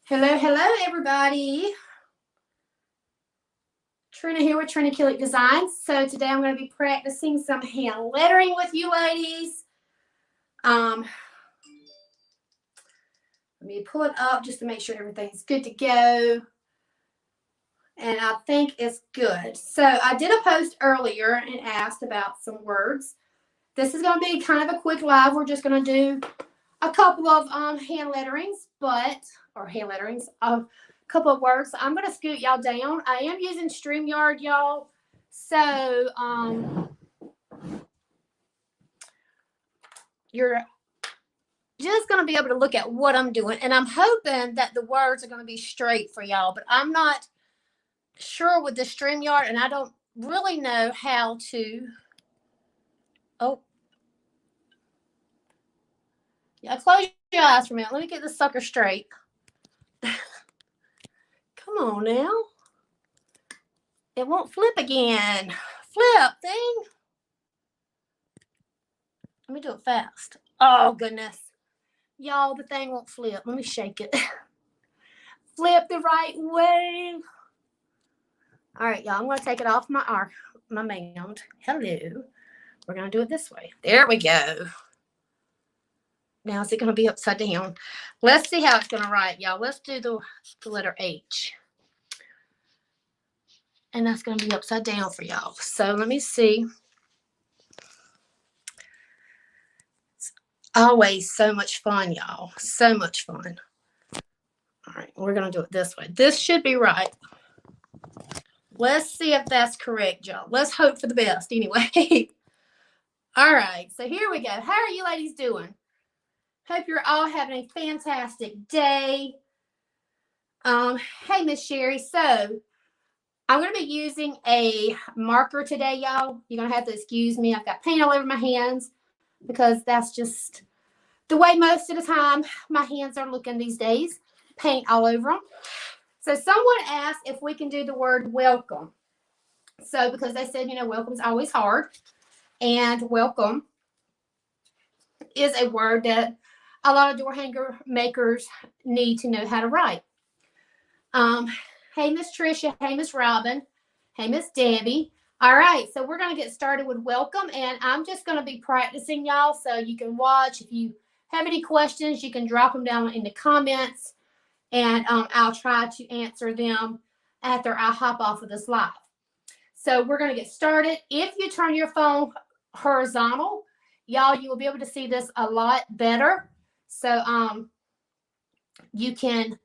Hello, hello, everybody. Trina here with Trina Killick Designs. So today I'm going to be practicing some hand lettering with you ladies. Let me pull it up just to make sure everything's good to go. And I think it's good. So I did a post earlier and asked about some words. This is going to be kind of a quick live. We're just going to do a couple of hand letterings, a couple of words. I'm going to scoot y'all down. I am using StreamYard, y'all. So you're just going to be able to look at what I'm doing. And I'm hoping that the words are going to be straight for y'all. But I'm not sure with the StreamYard, and I don't really know how to. Oh. Yeah, close your eyes for a minute. Let me get this sucker straight. Come on now. It won't flip again. Flip thing. Let me do it fast. Oh, goodness. Y'all, the thing won't flip. Let me shake it. Flip the right way. All right, y'all. I'm going to take it off my mound. Hello. We're going to do it this way. There we go. Now, is it going to be upside down? Let's see how it's going to write, y'all. Let's do the letter H. And that's going to be upside down for y'all. So let me see. It's always so much fun, y'all. So much fun. All right, we're going to do it this way. This should be right. Let's see if that's correct, y'all. Let's hope for the best anyway. All right, so here we go. How are you ladies doing? Hope you're all having a fantastic day. Hey, Miss Sherry. So I'm going to be using a marker today, y'all. You're going to have to excuse me. I've got paint all over my hands because that's just the way most of the time my hands are looking these days. Paint all over them. So someone asked if we can do the word welcome. So because they said, welcome's always hard. And welcome is a word that a lot of door hanger makers need to know how to write. Hey, Miss Tricia. Hey, Miss Robin. Hey, Miss Debbie. All right, so we're going to get started with welcome, and I'm just going to be practicing, y'all, so you can watch. If you have any questions, you can drop them down in the comments, and I'll try to answer them after I hop off of this live. So we're going to get started. If you turn your phone horizontal, y'all, you will be able to see this a lot better. So you can,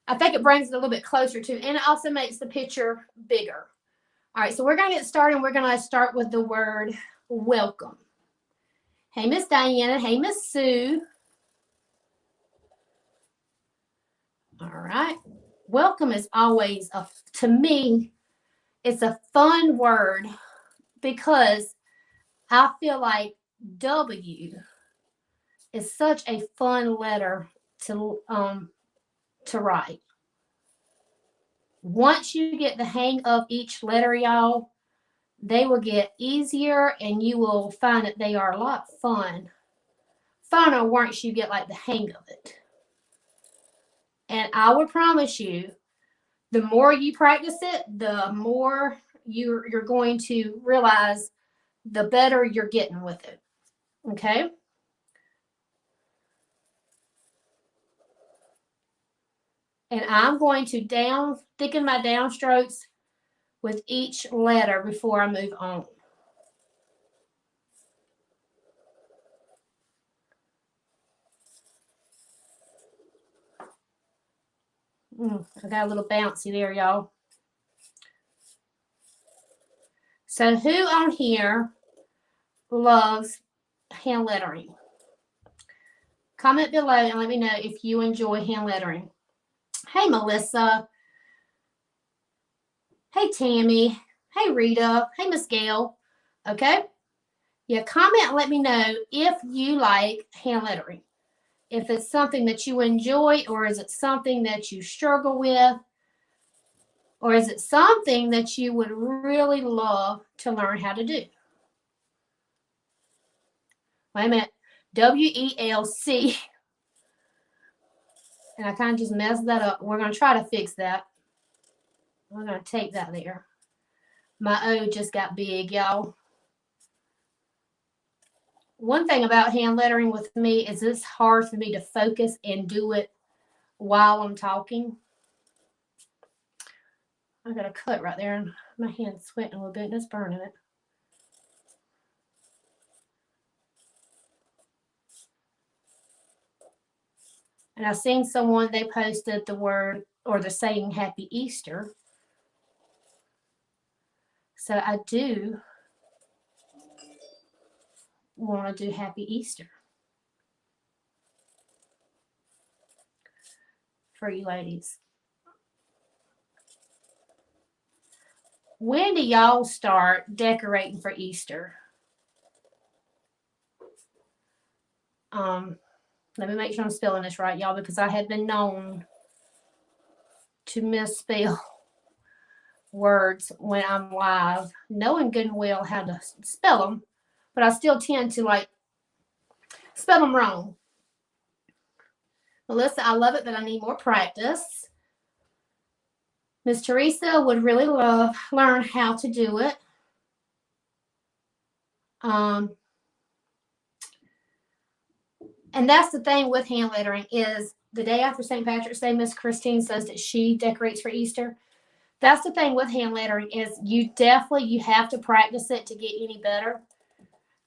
I think it brings it a little bit closer to, and it also makes the picture bigger. All right, so we're going to get started. We're going to start with the word welcome. Hey, Miss Diana. Hey, Miss Sue. All right. Welcome is always, to me, it's a fun word because I feel like W is such a fun letter to write. Once you get the hang of each letter, y'all, they will get easier and you will find that they are a lot funner once you get like the hang of it. And I would promise you, the more you practice it, the more you're going to realize the better you're getting with it. Okay? And I'm going to thicken my downstrokes with each letter before I move on. I got a little bouncy there, y'all. So who on here loves hand lettering? Comment below and let me know if you enjoy hand lettering. Hey, Melissa. Hey, Tammy. Hey, Rita. Hey, Miss Gail. Okay? Yeah, comment and let me know if you like hand lettering. If it's something that you enjoy, or is it something that you struggle with, or is it something that you would really love to learn how to do? Wait a minute. WELC. And I kind of just messed that up. We're going to try to fix that. We're going to take that there. My O just got big, y'all. One thing about hand lettering with me is it's hard for me to focus and do it while I'm talking. I got a cut right there and my hand's sweating a little bit and it's burning it. And I've seen someone, they posted the word or the saying Happy Easter. So I do want to do Happy Easter for you ladies. When do y'all start decorating for Easter? Let me make sure I'm spelling this right, y'all, because I have been known to misspell words when I'm live, knowing good and well how to spell them, but I still tend to like spell them wrong. Melissa, I love it, but I need more practice. Miss Teresa would really learn how to do it. And that's the thing with hand lettering is the day after St. Patrick's Day, Miss Christine says that she decorates for Easter. That's the thing with hand lettering is you have to practice it to get any better.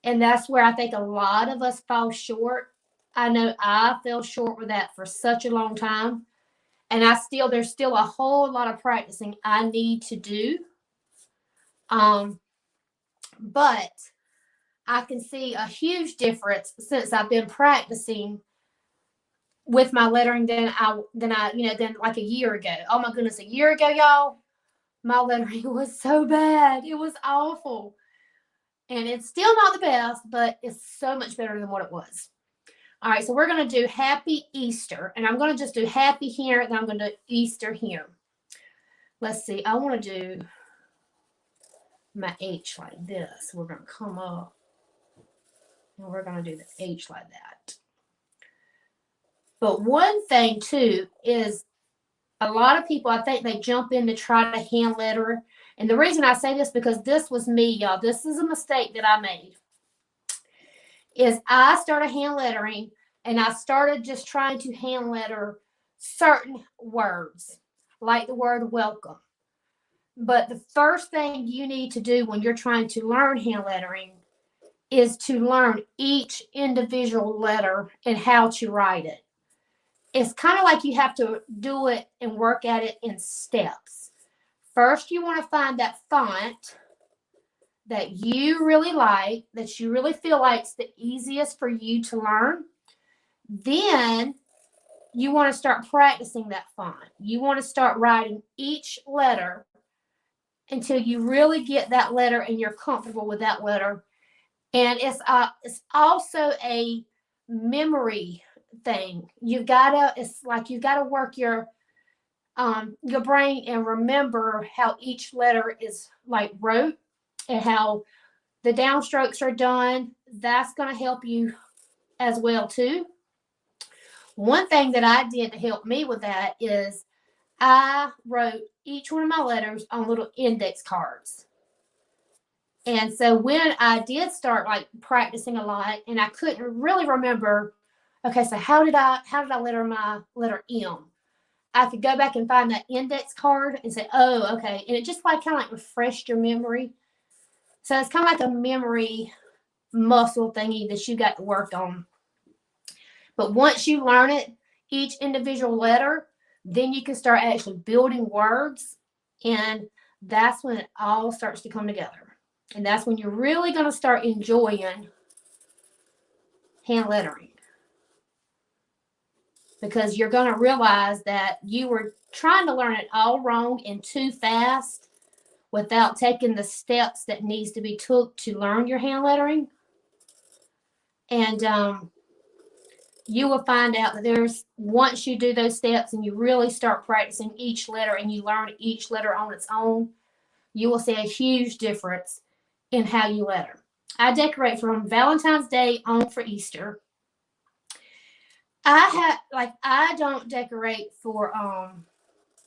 And that's where I think a lot of us fall short. I know I fell short with that for such a long time. And there's still a whole lot of practicing I need to do. But I can see a huge difference since I've been practicing with my lettering than like a year ago. Oh my goodness, a year ago, y'all, my lettering was so bad. It was awful. And it's still not the best, but it's so much better than what it was. All right, so we're going to do Happy Easter. And I'm going to just do Happy here, and then I'm going to do Easter here. Let's see. I want to do my H like this. We're going to come up. And we're going to do the H like that. But one thing, too, is a lot of people, I think they jump in to try to hand letter. And the reason I say this, because this was me, y'all. This is a mistake that I made. Is I started hand lettering, and I started just trying to hand letter certain words, like the word welcome. But the first thing you need to do when you're trying to learn hand lettering is to learn each individual letter and how to write it. It's kind of like you have to do it and work at it in steps. First, you want to find that font that you really like, that you really feel like it's the easiest for you to learn. Then you want to start practicing that font. You want to start writing each letter until you really get that letter and you're comfortable with that letter. And it's also a memory thing. You've got to work your brain and remember how each letter is like wrote and how the downstrokes are done. That's going to help you as well too. One thing that I did to help me with that is I wrote each one of my letters on little index cards. And so when I did start like practicing a lot and I couldn't really remember, okay, so how did I letter my letter M? I could go back and find that index card and say, oh, okay. And it just kind of refreshed your memory. So it's kind of like a memory muscle thingy that you got to work on. But once you learn it, each individual letter, then you can start actually building words. And that's when it all starts to come together. And that's when you're really going to start enjoying hand lettering. Because you're going to realize that you were trying to learn it all wrong and too fast without taking the steps that needs to be took to learn your hand lettering. And you will find out that once you do those steps and you really start practicing each letter and you learn each letter on its own, you will see a huge difference in how you letter. I decorate from Valentine's Day on for Easter. I don't decorate for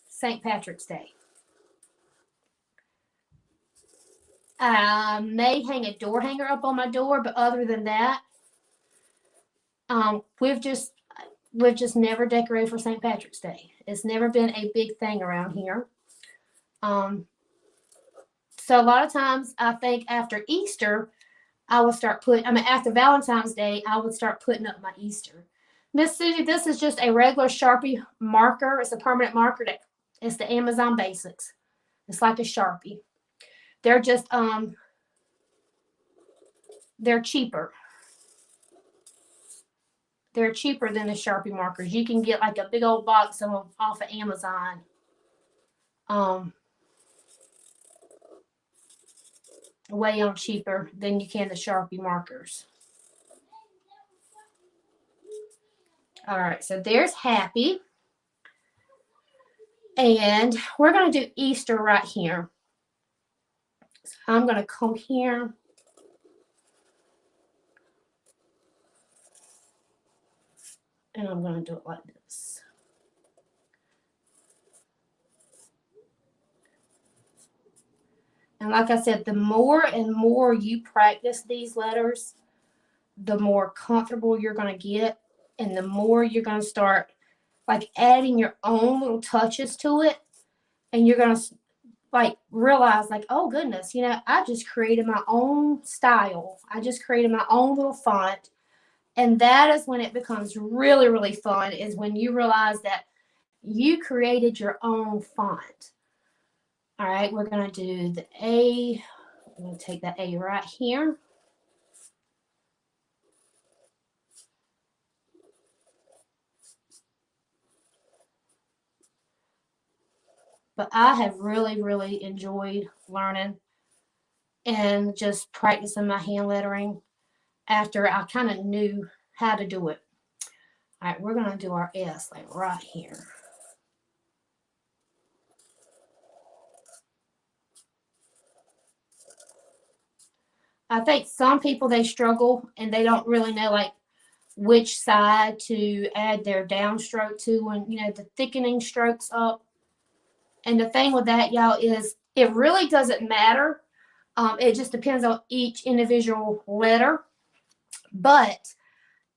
St. Patrick's Day. I may hang a door hanger up on my door, but other than that, we've just never decorated for St. Patrick's Day. It's never been a big thing around here. So a lot of times I think after Easter, I will start after Valentine's Day, I would start putting up my Easter. Miss Susie, this is just a regular Sharpie marker. It's a permanent marker. It's the Amazon Basics. It's like a Sharpie. They're just, they're cheaper. They're cheaper than the Sharpie markers. You can get like a big old box of them off of Amazon. Way on cheaper than you can the Sharpie markers. All right, so there's Happy. And we're going to do Easter right here. So I'm going to come here. And I'm going to do it like this. And like I said, the more and more you practice these letters, the more comfortable you're going to get. And the more you're going to start like adding your own little touches to it. And you're going to like realize like, oh goodness, you know, I just created my own style. I just created my own little font. And that is when it becomes really, really fun, is when you realize that you created your own font. All right, we're going to do the A. I'm going to take that A right here. But I have really, really enjoyed learning and just practicing my hand lettering after I kind of knew how to do it. All right, we're going to do our S like right here. I think some people, they struggle and they don't really know like which side to add their downstroke to when, you know, the thickening strokes up. And the thing with that, y'all, is it really doesn't matter. It just depends on each individual letter. But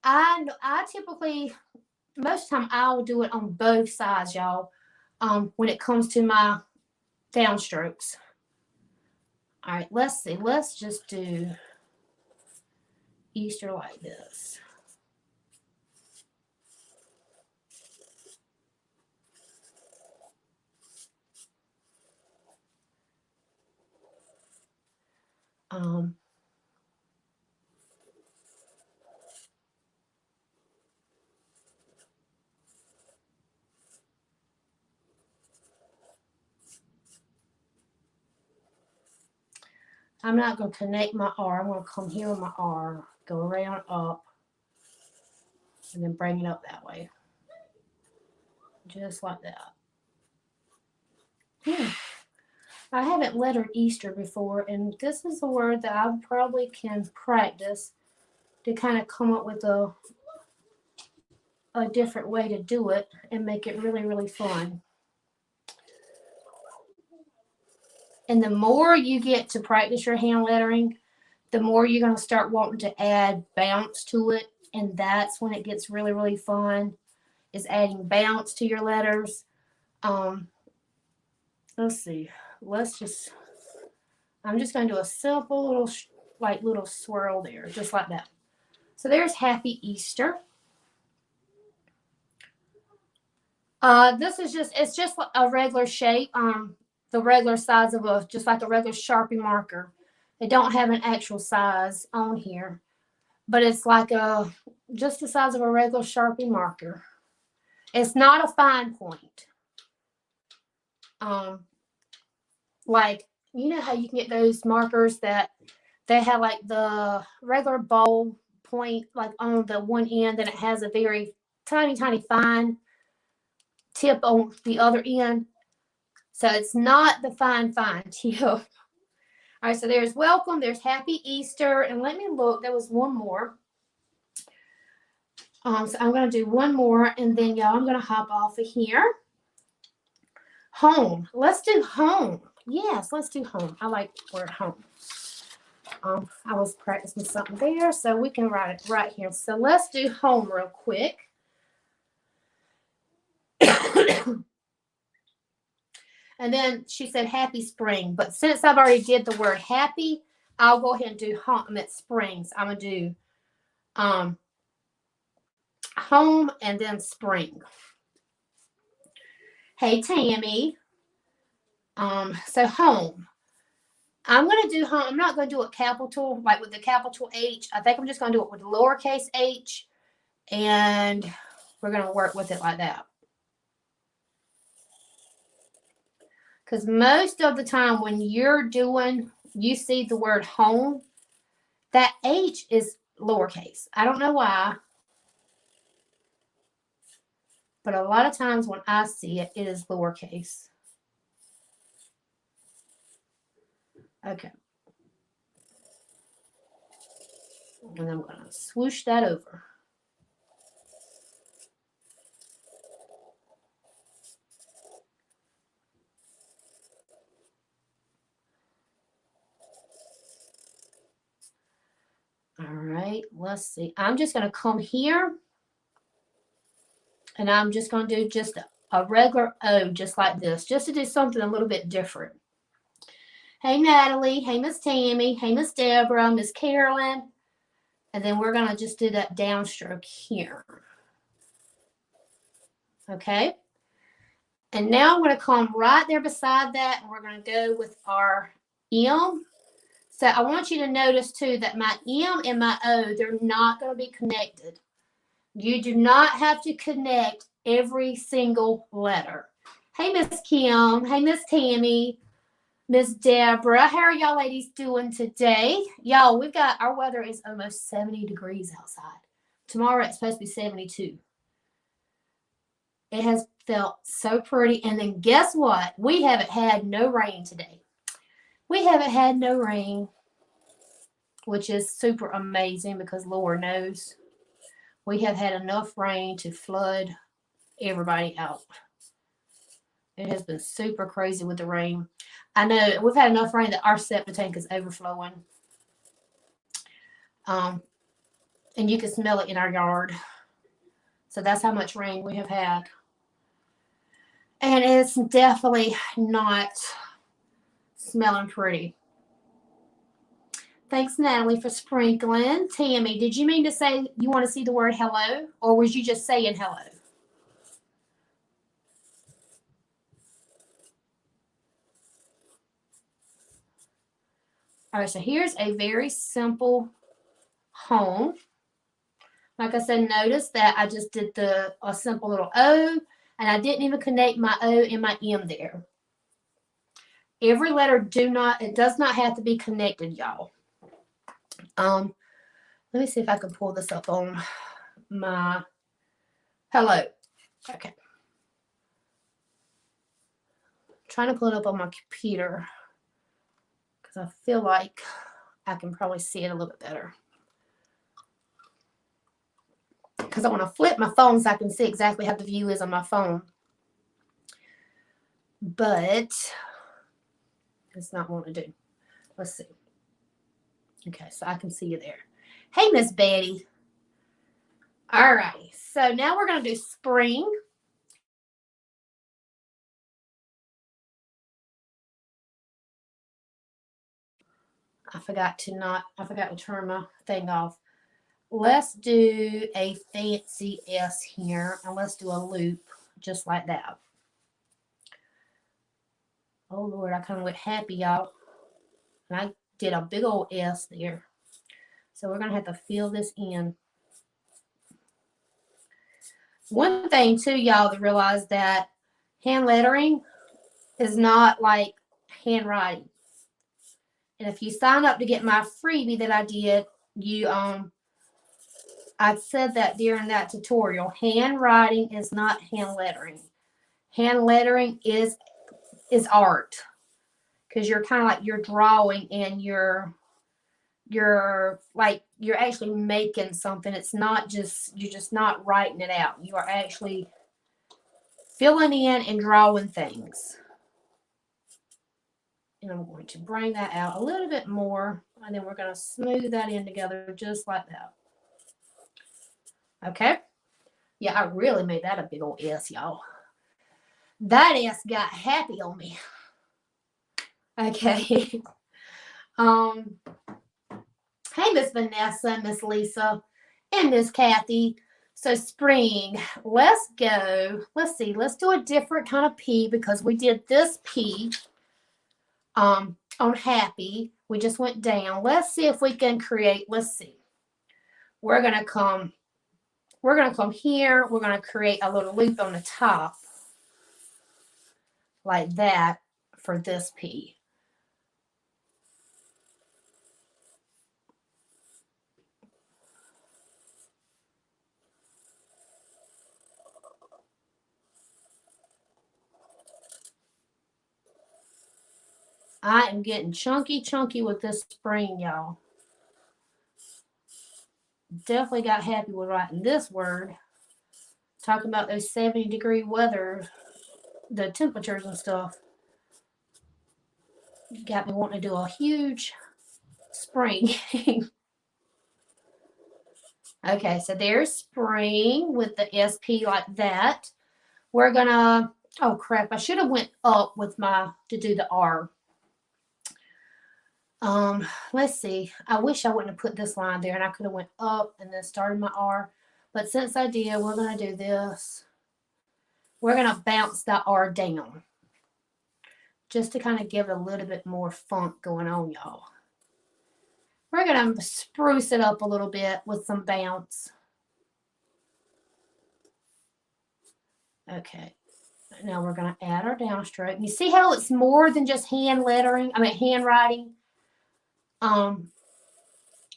I typically, most of the time, I will do it on both sides, y'all, when it comes to my downstrokes. All right, let's see. Let's just do Easter like this. I'm not going to connect my R. I'm going to come here with my R, go around up, and then bring it up that way. Just like that. I haven't lettered Easter before, and this is a word that I probably can practice to kind of come up with a different way to do it and make it really, really fun. And the more you get to practice your hand lettering, the more you're going to start wanting to add bounce to it. And that's when it gets really, really fun, is adding bounce to your letters. Let's see. I'm just going to do a simple little swirl there, just like that. So there's Happy Easter. It's just a regular shape. The regular size of just like a regular Sharpie marker. They don't have an actual size on here, but it's like just the size of a regular Sharpie marker. It's not a fine point. Like, you know how you can get those markers that they have like the regular ball point like on the one end, and it has a very tiny, tiny fine tip on the other end. So it's not the fine tip. All right, so there's welcome, there's Happy Easter, and let me look. There was one more. So I'm going to do one more, and then y'all, I'm going to hop off of here. Home. Let's do home. Yes, let's do home. I like the word home. I was practicing something there, so we can write it right here. So let's do home real quick. And then she said happy spring. But since I've already did the word happy, I'll go ahead and do home at springs. I'm going to do home and then spring. Hey, Tammy. So home. I'm going to do home. I'm not going to do it capital, like with the capital H. I think I'm just going to do it with lowercase h. And we're going to work with it like that. Because most of the time when you see the word home, that H is lowercase. I don't know why. But a lot of times when I see it, it is lowercase. Okay. And I'm going to swoosh that over. All right, let's see. I'm just going to come here. And I'm just going to do just a regular O, just like this, just to do something a little bit different. Hey, Natalie. Hey, Miss Tammy. Hey, Miss Deborah. Miss Carolyn. And then we're going to just do that downstroke here. Okay. And now I'm going to come right there beside that, and we're going to go with our M. So I want you to notice, too, that my M and my O, they're not going to be connected. You do not have to connect every single letter. Hey, Miss Kim. Hey, Miss Tammy. Miss Deborah. How are y'all ladies doing today? Y'all, we've got, our weather is almost 70 degrees outside. Tomorrow it's supposed to be 72. It has felt so pretty. And then guess what? We haven't had no rain today. We haven't had no rain, which is super amazing because Lord knows we have had enough rain to flood everybody out. It has been super crazy with the rain. I know we've had enough rain that our septic tank is overflowing. And you can smell it in our yard. So that's how much rain we have had. And it's definitely not smelling pretty. Thanks, Natalie, for sprinkling. Tammy, did you mean to say you want to see the word hello? Or was you just saying hello? All right, so here's a very simple home. Like I said, notice that I just did a simple little O, and I didn't even connect my O and my M there. Every letter it does not have to be connected, y'all. Let me see if I can pull this up on my hello. Okay. I'm trying to pull it up on my computer because I feel like I can probably see it a little bit better. Because I want to flip my phone so I can see exactly how the view is on my phone. But it's not what I do. Let's see. Okay, so I can see you there. Hey, Miss Betty. All right, so now we're going to do spring. I forgot to turn my thing off. Let's do a fancy S here, and let's do a loop just like that. Oh, Lord, I kind of went happy, y'all. And I did a big old S there. So we're going to have to fill this in. One thing, too, y'all, to realize that hand lettering is not like handwriting. And if you sign up to get my freebie that I did, I said that during that tutorial. Handwriting is not hand lettering. Hand lettering is art, because you're kind of like you're drawing and you're like you're actually making something. It's not just, you're just not writing it out. You are actually filling in and drawing things. And I'm going to bring that out a little bit more, and then we're going to smooth that in together just like that. Okay? Yeah, I really made that a big old S, y'all. That S got happy on me. Okay. Hey, Miss Vanessa, Miss Lisa, and Miss Kathy. So spring, let's go. Let's see. Let's do a different kind of P because we did this P on happy. We just went down. Let's see if we can create. Let's see. We're gonna come here. We're gonna create a little loop on the top like that for this P. I am getting chunky with this spring, y'all. Definitely got happy with writing this word. Talking about those 70-degree weather, the temperatures and stuff. Got me wanting to do a huge spring. Okay, so there's spring with the SP like that. We're gonna, oh crap, I should have went up with to do the R. Let's see. I wish I wouldn't have put this line there and I could have went up and then started my R. But since I did, we're going to do this. We're going to bounce that R down. Just to kind of give it a little bit more funk going on, y'all. We're going to spruce it up a little bit with some bounce. Okay. Now we're going to add our downstroke. You see how it's more than just handwriting?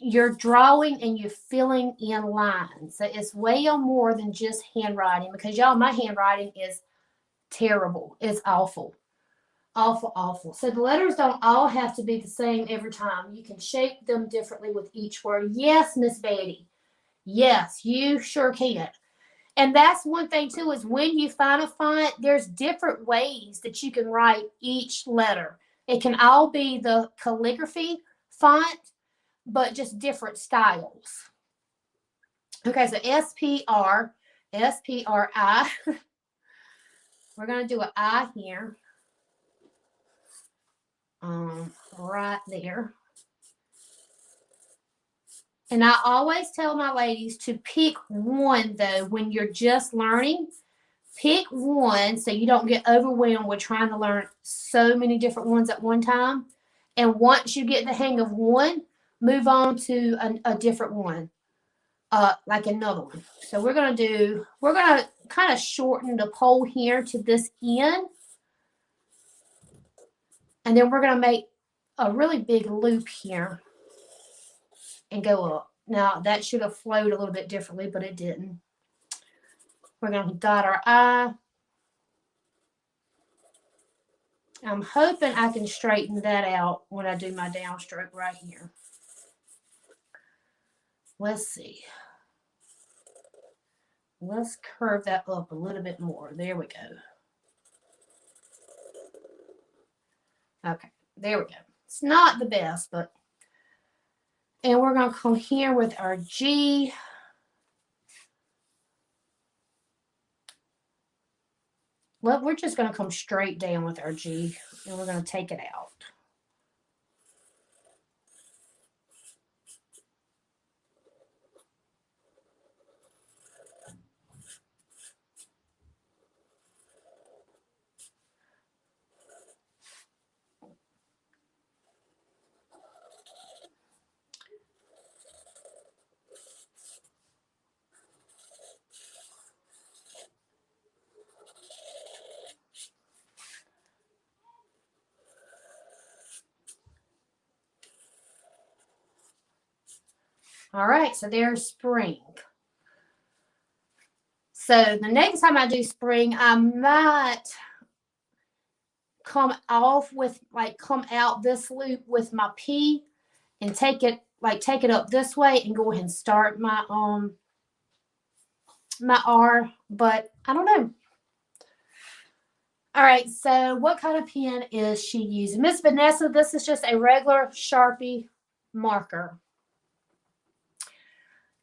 You're drawing and you're filling in lines. So it's way more than just handwriting because y'all, my handwriting is terrible. It's awful. Awful. So the letters don't all have to be the same every time. You can shape them differently with each word. Yes, Miss Betty. Yes, you sure can. And that's one thing too, is when you find a font, there's different ways that you can write each letter. It can all be the calligraphy font, but just different styles. Okay, so S-P-R-I. We're going to do an I here. Right there. And I always tell my ladies to pick one, though, when you're just learning. Pick one so you don't get overwhelmed with trying to learn so many different ones at one time. And once you get the hang of one, move on to a different one, like another one. So we're going to kind of shorten the pole here to this end. And then we're going to make a really big loop here and go up. Now, that should have flowed a little bit differently, but it didn't. We're going to dot our I. I'm hoping I can straighten that out when I do my downstroke right here. Let's see. Let's curve that up a little bit more. There we go. Okay, there we go. It's not the best, but... And we're going to come here with our G. Well, we're just going to come straight down with our G, and we're going to take it out. All right, so there's spring. So the next time I do spring, I might come out this loop with my P and take it like take it up this way and go ahead and start my my R, but I don't know. All right, so what kind of pen is she using? Miss Vanessa, this is just a regular Sharpie marker.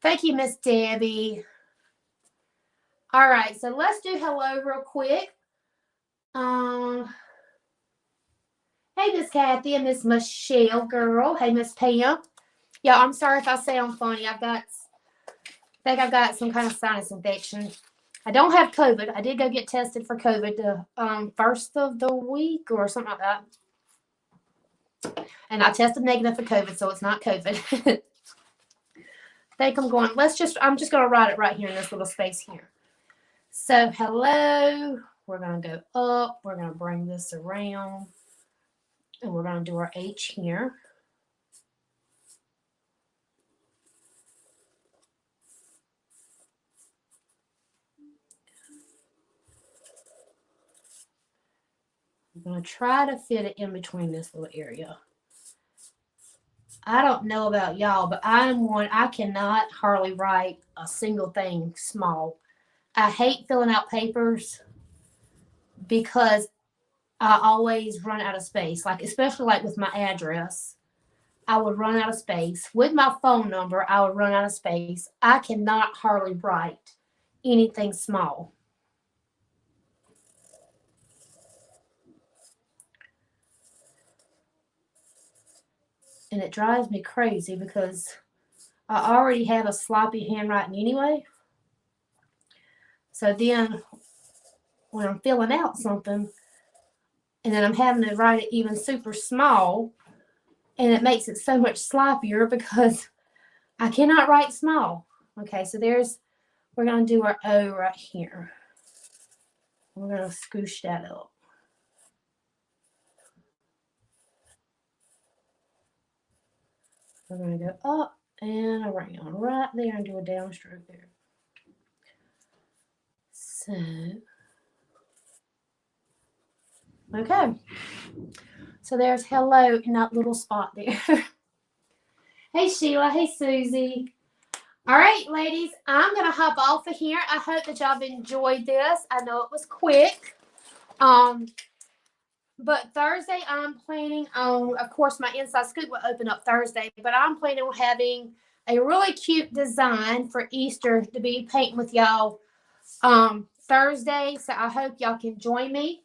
Thank you, Miss Debbie. All right, so let's do hello real quick. Hey, Miss Kathy and Miss Michelle, girl. Hey, Miss Pam. Yeah, I'm sorry if I sound funny. I think I've got some kind of sinus infection. I don't have COVID. I did go get tested for COVID the first of the week or something like that. And I tested negative for COVID, so it's not COVID. I think I'm going, I'm just going to write it right here in this little space here. So, hello. We're going to go up. We're going to bring this around. And we're going to do our H here. I'm going to try to fit it in between this little area. I don't know about y'all, but I cannot hardly write a single thing small. I hate filling out papers because I always run out of space. Like, especially like with my address, I would run out of space. With my phone number, I would run out of space. I cannot hardly write anything small. And it drives me crazy because I already have a sloppy handwriting anyway. So then when I'm filling out something and then I'm having to write it even super small, and it makes it so much sloppier because I cannot write small. Okay, so we're going to do our O right here. We're going to scoosh that up. We're going to go up and around right there and do a downstroke there. So, okay. So there's hello in that little spot there. Hey, Sheila. Hey, Susie. All right, ladies, I'm going to hop off of here. I hope that y'all have enjoyed this. I know it was quick. But Thursday, I'm planning on, of course, my Inside Scoop will open up Thursday, but I'm planning on having a really cute design for Easter to be painting with y'all Thursday. So I hope y'all can join me.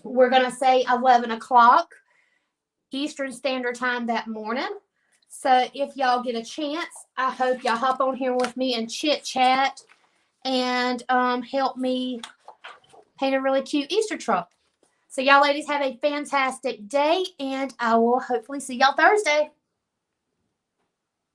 We're going to say 11 o'clock Eastern Standard Time that morning. So if y'all get a chance, I hope y'all hop on here with me and chit chat and help me paint a really cute Easter truck. So y'all ladies have a fantastic day, and I will hopefully see y'all Thursday.